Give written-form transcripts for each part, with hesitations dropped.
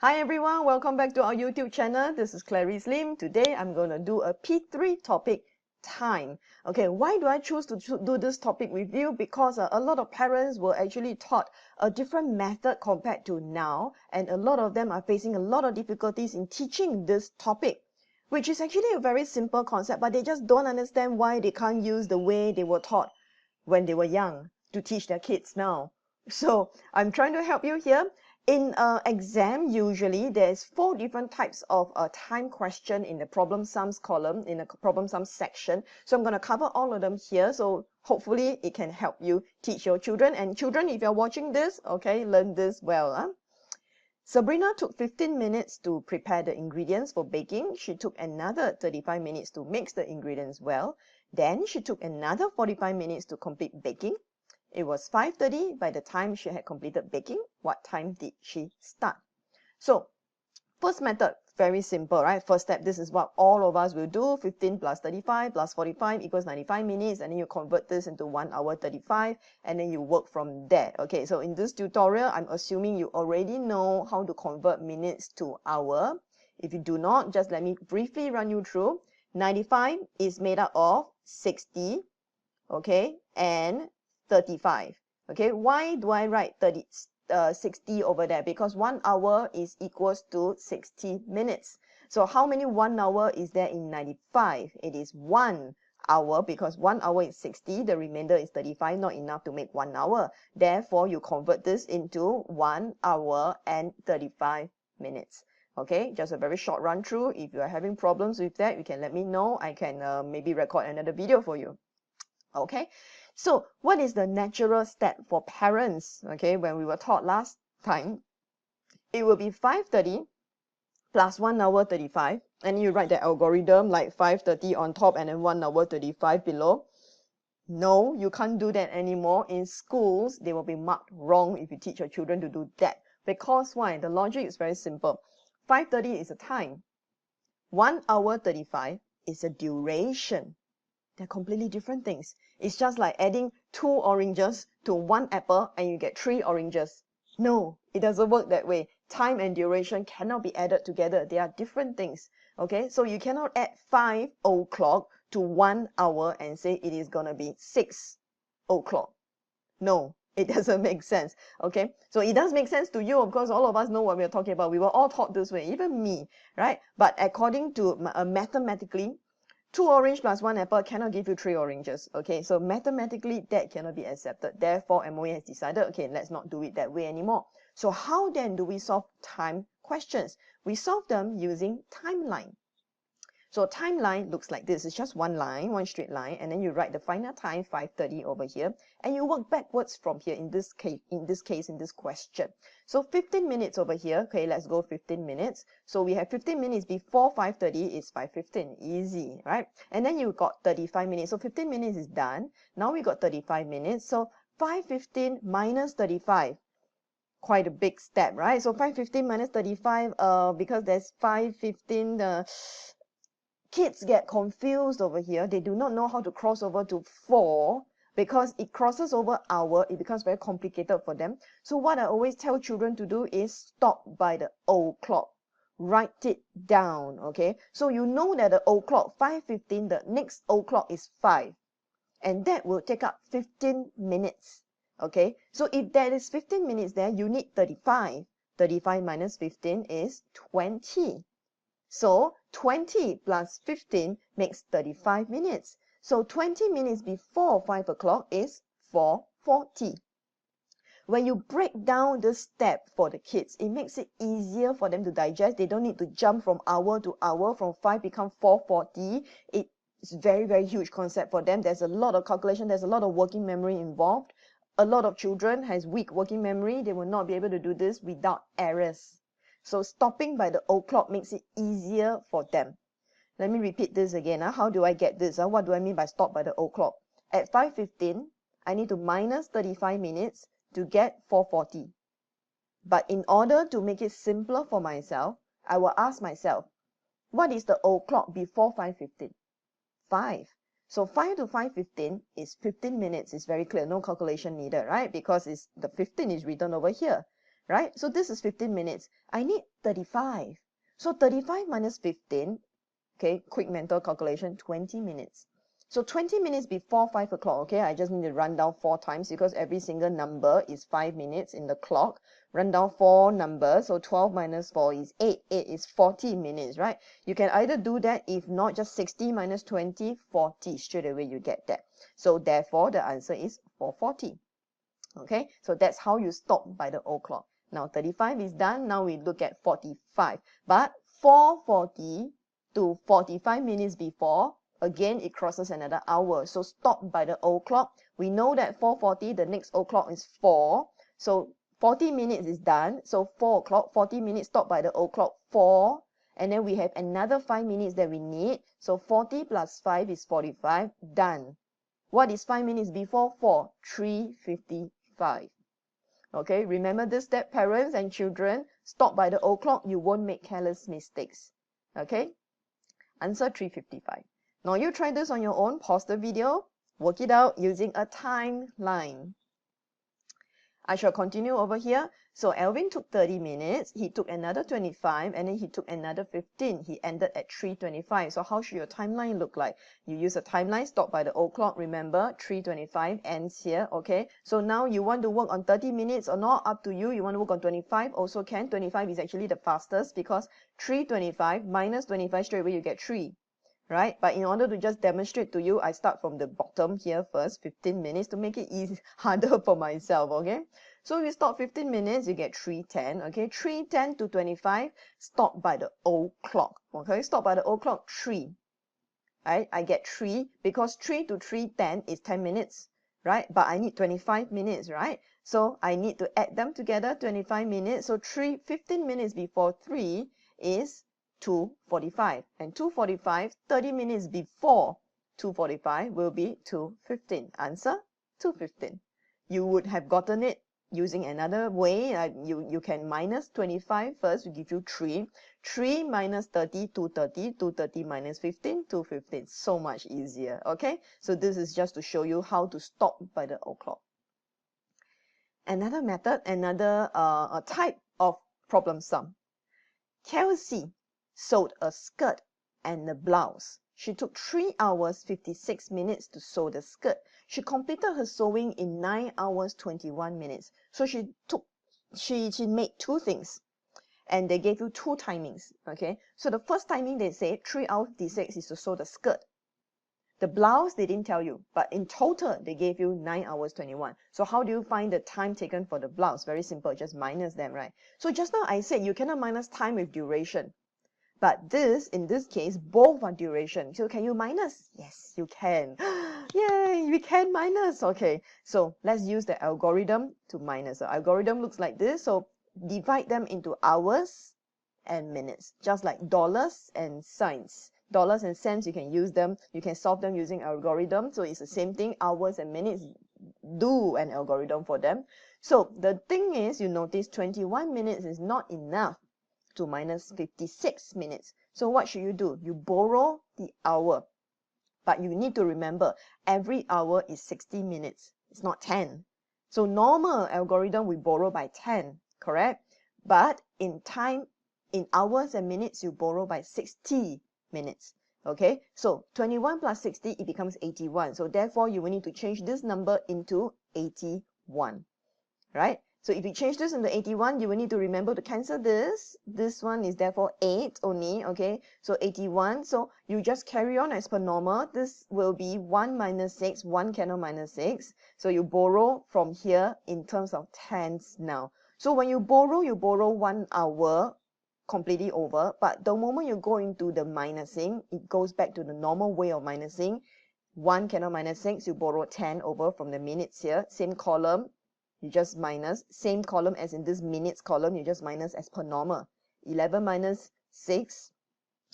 Hi everyone, welcome back to our YouTube channel. This is Clarice Lim. Today I'm going to do a P3 topic, time. Okay, why do I choose to do this topic with you? Because a lot of parents were actually taught a different method compared to now, and a lot of them are facing a lot of difficulties in teaching this topic, which is actually a very simple concept, but they just don't understand why they can't use the way they were taught when they were young to teach their kids now. So I'm trying to help you here. In an exam, usually there's 4 different types of time question in the problem sums column, in the problem sums section. So I'm going to cover all of them here. So hopefully it can help you teach your children. And children, if you're watching this, okay, learn this well. Huh? Sabrina took 15 minutes to prepare the ingredients for baking. She took another 35 minutes to mix the ingredients well. Then she took another 45 minutes to complete baking. It was 5:30 by the time she had completed baking. What time did she start? So, first method, very simple, right? First step, this is what all of us will do. 15 plus 35 plus 45 equals 95 minutes. And then you convert this into 1 hour 35. And then you work from there. Okay, so in this tutorial, I'm assuming you already know how to convert minutes to hour. If you do not, just let me briefly run you through. 95 is made up of 60, okay, and 35. Okay, why do I write 60 over there? Because 1 hour is equals to 60 minutes. So how many 1 hour is there in 95? It is 1 hour, because 1 hour is 60, the remainder is 35, not enough to make 1 hour. Therefore, you convert this into 1 hour and 35 minutes. Okay, just a very short run through. If you are having problems with that, you can let me know. I can maybe record another video for you. Okay, so what is the natural step for parents? Okay, when we were taught last time, it will be 5:30 plus 1 hour 35, and you write the algorithm like 5:30 on top and then 1 hour 35 below. No, you can't do that anymore. In schools, they will be marked wrong if you teach your children to do that. Because why? The logic is very simple. 5:30 is a time. 1 hour 35 is a duration. They're completely different things. It's just like adding 2 oranges to 1 apple and you get 3 oranges. No, it doesn't work that way. Time and duration cannot be added together. They are different things. Okay, so you cannot add 5 o'clock to 1 hour and say it is going to be 6 o'clock. No, it doesn't make sense. Okay, so it does make sense to you. Of course, all of us know what we're talking about. We were all taught this way, even me, right? But according to mathematically, 2 orange plus 1 apple cannot give you 3 oranges. Okay, so mathematically that cannot be accepted. Therefore, MOE has decided, okay, let's not do it that way anymore. So how then do we solve time questions? We solve them using timeline. So timeline looks like this. It's just one line, one straight line, and then you write the final time 5:30 over here, and you work backwards from here in this case, question. So 15 minutes over here. Okay, let's go 15 minutes. So we have 15 minutes before 5:30 is 5:15. Easy, right? And then you got 35 minutes. So 15 minutes is done. Now we got 35 minutes. So 5:15 minus 35. Quite a big step, right? So 5:15 minus 35, because there's 5:15, kids get confused over here. They do not know how to cross over to 4 because it crosses over hour. It becomes very complicated for them. So what I always tell children to do is stop by the o'clock. Write it down, okay? So you know that the o'clock, 5:15, the next o'clock is 5. And that will take up 15 minutes, okay? So if there is 15 minutes there, you need 35. 35 minus 15 is 20. So 20 plus 15 makes 35 minutes. So 20 minutes before 5 o'clock is 4:40. When you break down this step for the kids, it makes it easier for them to digest. They don't need to jump from hour to hour, from 5 become 4:40. It's very, very huge concept for them. There's a lot of calculation. There's a lot of working memory involved. A lot of children has weak working memory. They will not be able to do this without errors. So stopping by the o'clock makes it easier for them. Let me repeat this again. How do I get this? What do I mean by stop by the o'clock? At 5:15, I need to minus 35 minutes to get 4:40. But in order to make it simpler for myself, I will ask myself, what is the o'clock before 5:15? 5. So 5 to 5:15 is 15 minutes. It's very clear. No calculation needed, right? Because the 15 is written over here. right? So this is 15 minutes. I need 35. So 35 minus 15, okay, quick mental calculation, 20 minutes. So 20 minutes before 5 o'clock, okay, I just need to run down 4 times because every single number is 5 minutes in the clock. Run down 4 numbers, so 12 minus 4 is 8. 8 is 40 minutes, right? You can either do that, if not, just 60 minus 20, 40. Straight away you get that. So therefore, the answer is 440. Okay, so that's how you stop by the O clock. Now 35 is done. Now we look at 45. But 4:40 to 45 minutes before, again, it crosses another hour. So stop by the O clock. We know that 4:40, the next O clock is 4. So 40 minutes is done. So 4 o'clock, 40 minutes, stop by the O clock, 4. And then we have another 5 minutes that we need. So 40 plus 5 is 45. Done. What is 5 minutes before 4? 3:55. Okay, remember this step, parents and children. Stop by the O clock. You won't make careless mistakes. Okay, answer 3:55. Now you try this on your own. Pause the video. Work it out using a timeline. I shall continue over here. So Alvin took 30 minutes, he took another 25, and then he took another 15. He ended at 3:25. So how should your timeline look like? You use a timeline, stop by the O clock, remember, 3:25 ends here, okay? So now you want to work on 30 minutes or not, up to you. You want to work on 25, also can. 25 is actually the fastest because 3:25 minus 25, straight away you get 3. Right? But in order to just demonstrate to you, I start from the bottom here first, 15 minutes, to make it easy, harder for myself, okay? So you stop 15 minutes, you get 3:10, okay? 3:10 to 25, stop by the O clock, okay? Stop by the O clock, 3, right? I get 3 because 3 to 3:10 is 10 minutes, right? But I need 25 minutes, right? So I need to add them together, 25 minutes. So 15 minutes before 3 is 2:45, and 2:45, 30 minutes before 2:45 will be 2:15. Answer 2:15. You would have gotten it using another way. You can minus 25 first, will give you 3. 3 minus 30, 230. 230 minus 15, 215. So much easier, okay? So this is just to show you how to stop by the O clock. Another method, another a type of problem sum. Kelsey sewed a skirt and a blouse. She took 3 hours 56 minutes to sew the skirt. She completed her sewing in 9 hours 21 minutes. So she made 2 things, and they gave you 2 timings. Okay, so the first timing they say 3 hours 56 is to sew the skirt. The blouse they didn't tell you, but in total they gave you 9 hours 21. So how do you find the time taken for the blouse? Very simple, just minus them, right? So just now I said you cannot minus time with duration. But in this case, both are duration. So can you minus? Yes, you can. Yay, we can minus. Okay, so let's use the algorithm to minus. The algorithm looks like this. So divide them into hours and minutes, just like dollars and cents. Dollars and cents, you can use them. You can solve them using algorithm. So it's the same thing. Hours and minutes, do an algorithm for them. So the thing is, you notice 21 minutes is not enough to minus 56 minutes. So what should you do? You borrow the hour. But you need to remember, every hour is 60 minutes. It's not 10. So normal algorithm, we borrow by 10, correct? But in time, in hours and minutes, you borrow by 60 minutes. Okay, so 21 plus 60, it becomes 81. So therefore, you will need to change this number into 81, right? So if you change this into 81, you will need to remember to cancel this. This one is therefore 8 only, okay? So 81, so you just carry on as per normal. This will be 1 minus 6, 1 cannot minus 6. So you borrow from here in terms of tens now. So when you borrow 1 hour completely over, but the moment you go into the minusing, it goes back to the normal way of minusing. 1 cannot minus 6, you borrow 10 over from the minutes here. Same column, you just minus. Same column as in this minutes column, you just minus as per normal. 11 minus 6,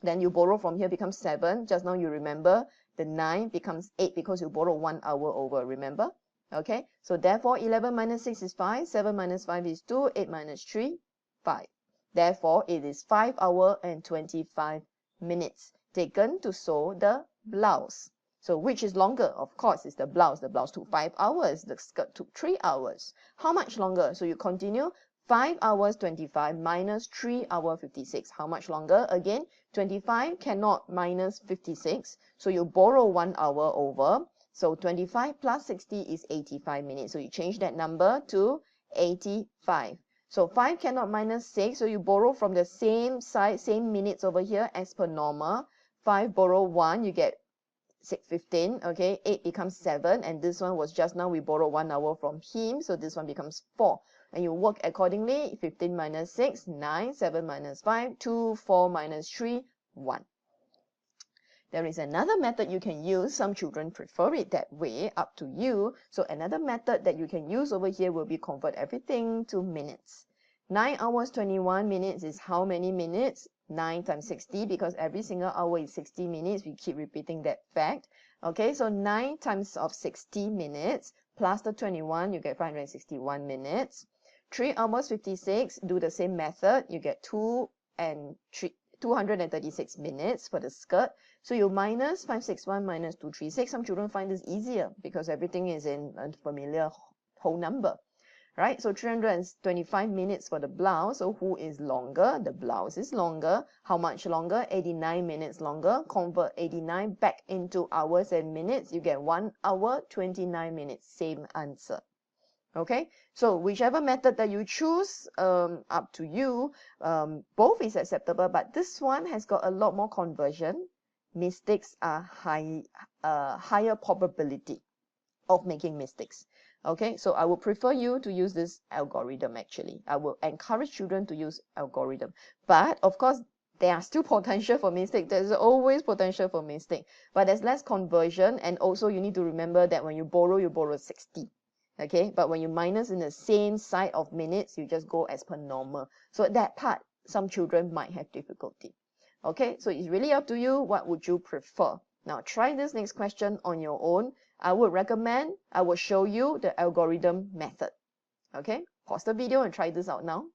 then you borrow from here, becomes 7. Just now you remember, the 9 becomes 8 because you borrow 1 hour over, remember? Okay, so therefore 11 minus 6 is 5, 7 minus 5 is 2, 8 minus 3, 5. Therefore, it is 5 hours and 25 minutes taken to sew the blouse. So which is longer? Of course, it's the blouse. The blouse took 5 hours. The skirt took 3 hours. How much longer? So you continue 5 hours 25 minus 3 hour 56. How much longer? Again, 25 cannot minus 56. So you borrow 1 hour over. So 25 plus 60 is 85 minutes. So you change that number to 85. So 5 cannot minus 6. So you borrow from the same side, same minutes over here as per normal. 5 borrow 1, you get 15. Okay, 8 becomes 7. And this one was just now we borrow 1 hour from him. So this one becomes 4. And you work accordingly. 15 minus 6, 9. 7 minus 5, 2. 4 minus 3, 1. There is another method you can use. Some children prefer it that way, up to you. So another method that you can use over here will be convert everything to minutes. 9 hours 21 minutes is how many minutes? 9 times 60, because every single hour is 60 minutes. We keep repeating that fact. Okay, so 9 times of 60 minutes plus the 21, you get 561 minutes. 3 hours 56, do the same method. You get 236 minutes for the skirt. So you minus 561 minus 236. Some children find this easier because everything is in a familiar whole number, right? So 325 minutes for the blouse. So who is longer? The blouse is longer. How much longer? 89 minutes longer. Convert 89 back into hours and minutes. You get 1 hour 29 minutes. Same answer. Okay, so whichever method that you choose, up to you. Both is acceptable, but this one has got a lot more conversion. Mistakes are higher probability of making mistakes. Okay, so I would prefer you to use this algorithm actually. I will encourage children to use algorithm. But of course, there are still potential for mistake. There's always potential for mistake. But there's less conversion, and also you need to remember that when you borrow 60. Okay, but when you minus in the same side of minutes, you just go as per normal. So that part, some children might have difficulty. Okay, so it's really up to you. What would you prefer? Now try this next question on your own. I would recommend, I will show you the algorithm method. Okay, pause the video and try this out now.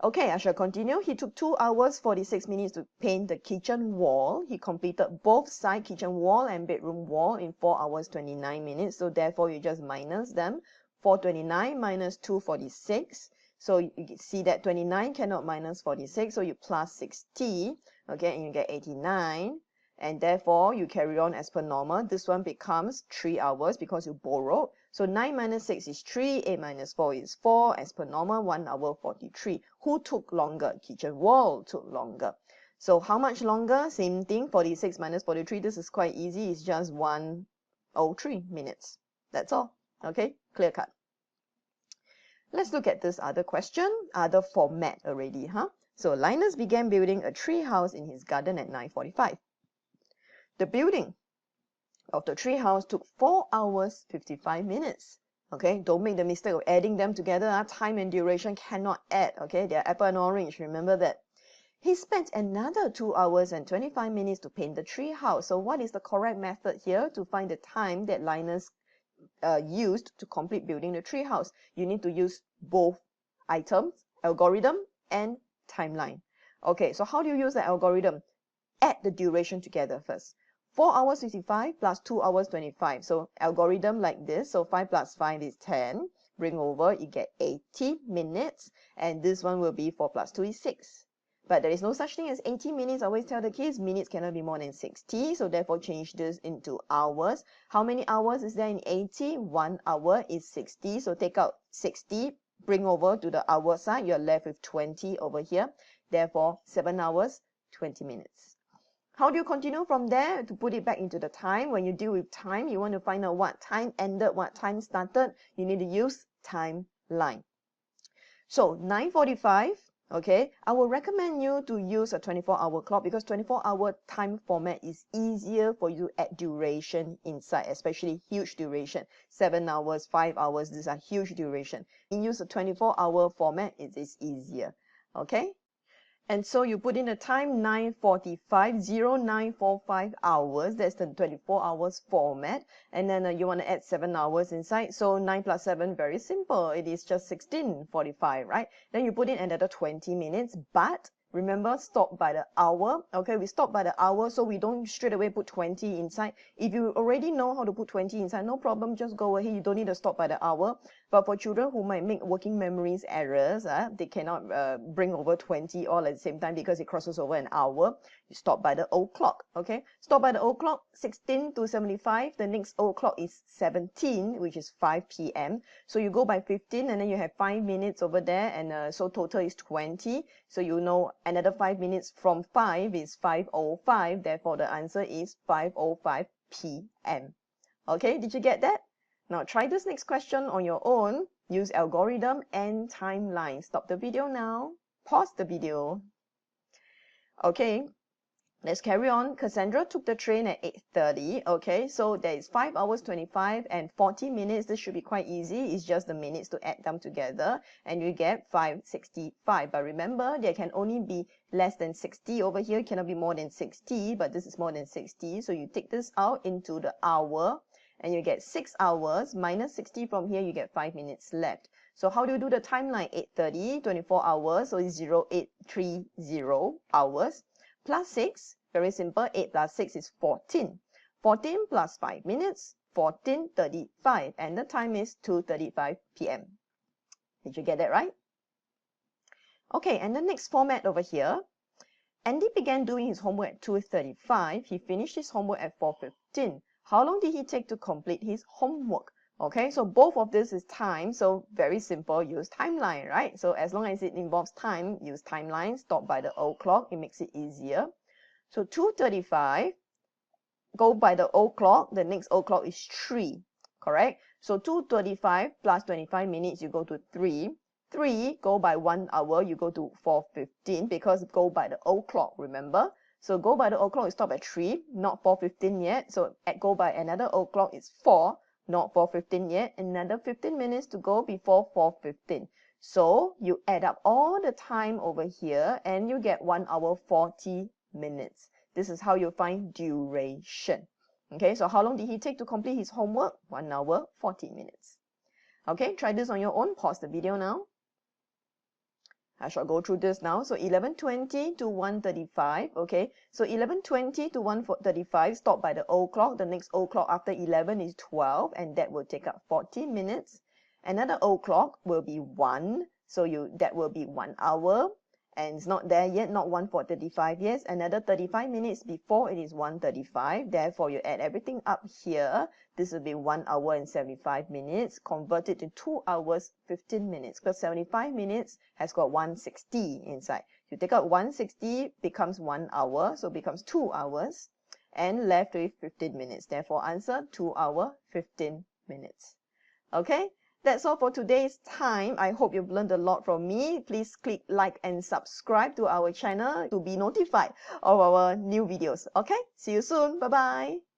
Okay, I shall continue. He took 2 hours 46 minutes to paint the kitchen wall. He completed both side kitchen wall and bedroom wall in 4 hours 29 minutes. So therefore, you just minus them. 429 minus 246. So you can see that 29 cannot minus 46. So you plus 60. Okay, and you get 89. And therefore, you carry on as per normal. This one becomes 3 hours because you borrowed. So 9 minus 6 is 3, 8 minus 4 is 4, as per normal, 1 hour 43. Who took longer? Kitchen wall took longer. So how much longer? Same thing, 46 minus 43, this is quite easy, it's just 103 minutes. That's all, okay? Clear cut. Let's look at this other question, other format already, huh? So Linus began building a tree house in his garden at 9:45. The building of the tree house took 4 hours 55 minutes. Okay, don't make the mistake of adding them together. Time and duration cannot add. Okay, they are apple and orange. Remember that. He spent another 2 hours and 25 minutes to paint the tree house. So what is the correct method here to find the time that Linus used to complete building the tree house? You need to use both items, algorithm and timeline. Okay, so how do you use the algorithm? Add the duration together first. 4 hours 55 plus 2 hours 25. So algorithm like this. So 5 plus 5 is 10. Bring over, you get 80 minutes. And this one will be 4 plus 2 is 6. But there is no such thing as 80 minutes. I always tell the kids minutes cannot be more than 60. So therefore change this into hours. How many hours is there in 80? 1 hour is 60. So take out 60. Bring over to the hour side. You're left with 20 over here. Therefore 7 hours, 20 minutes. How do you continue from there to put it back into the time? When you deal with time, you want to find out what time ended, what time started. You need to use timeline. So 9:45, okay, I will recommend you to use a 24-hour clock because 24-hour time format is easier for you to add duration inside, especially huge duration. 7 hours, 5 hours, these are huge duration. You use a 24-hour format, it is easier, okay? And so you put in the time 9:45, 0945 hours. That's the 24 hours format. And then you want to add 7 hours inside. So 9 plus 7, very simple. It is just 16:45, right? Then you put in another 20 minutes. But Remember, stop by the hour. Okay, we stop by the hour, so we don't straight away put 20 inside. If you already know how to put 20 inside, no problem, just go ahead. You don't need to stop by the hour. But for children who might make working memories errors, they cannot bring over 20 all at the same time because it crosses over an hour. You stop by the old clock. Okay, stop by the old clock, 16 to 75. The next old clock is 17, which is 5 p.m. So you go by 15, and then you have 5 minutes over there, and so total is 20. So you know another 5 minutes from 5 is 5:05. Therefore, the answer is 5:05 p.m. Okay, did you get that? Now try this next question on your own. Use algorithm and timeline. Stop the video now. Pause the video. Okay, let's carry on. Cassandra took the train at 8:30. Okay, so there is 5 hours 25 and 40 minutes. This should be quite easy. It's just the minutes to add them together, and you get 5:65. But remember, there can only be less than 60 over here. It cannot be more than 60, but this is more than 60. So you take this out into the hour, and you get 6 hours minus 60 from here. You get 5 minutes left. So how do you do the timeline? 8:30, 24 hours, so it's 0830 hours. Plus 6, very simple, 8 plus 6 is 14. 14 plus 5 minutes, 14:35, and the time is 2:35 p.m. Did you get that right? Okay, and the next format over here, Andy began doing his homework at 2:35. He finished his homework at 4:15. How long did he take to complete his homework? Okay, so both of this is time, so very simple, use timeline, right? So as long as it involves time, use timeline, stop by the old clock, it makes it easier. So 2:35, go by the old clock, the next old clock is 3, correct? So 2:35 plus 25 minutes, you go to 3. 3, go by 1 hour, you go to 4:15 because go by the old clock, remember? So go by the old clock, you stop at 3, not 4:15 yet. So go by another old clock is 4, not 4:15 yet. Another 15 minutes to go before 4:15. So you add up all the time over here and you get 1 hour 40 minutes. This is how you find duration. Okay, so how long did he take to complete his homework? 1 hour 40 minutes. Okay, try this on your own. Pause the video now. I shall go through this now. So 11:20 to 1:35. Okay, so 11:20 to 1:35, stop by the old clock. The next old clock after 11 is 12, and that will take up 40 minutes. Another old clock will be 1, so that will be 1 hour, and it's not there yet, not 1:35 yet. Another 35 minutes before it is 1:35. Therefore, you add everything up here. This will be 1 hour and 75 minutes. Convert it to 2 hours 15 minutes because 75 minutes has got 160 inside. You take out 160, becomes 1 hour, so it becomes 2 hours, and left with 15 minutes. Therefore, answer 2 hour 15 minutes. Okay, that's all for today's time. I hope you've learned a lot from me. Please click like and subscribe to our channel to be notified of our new videos. Okay, see you soon. Bye-bye.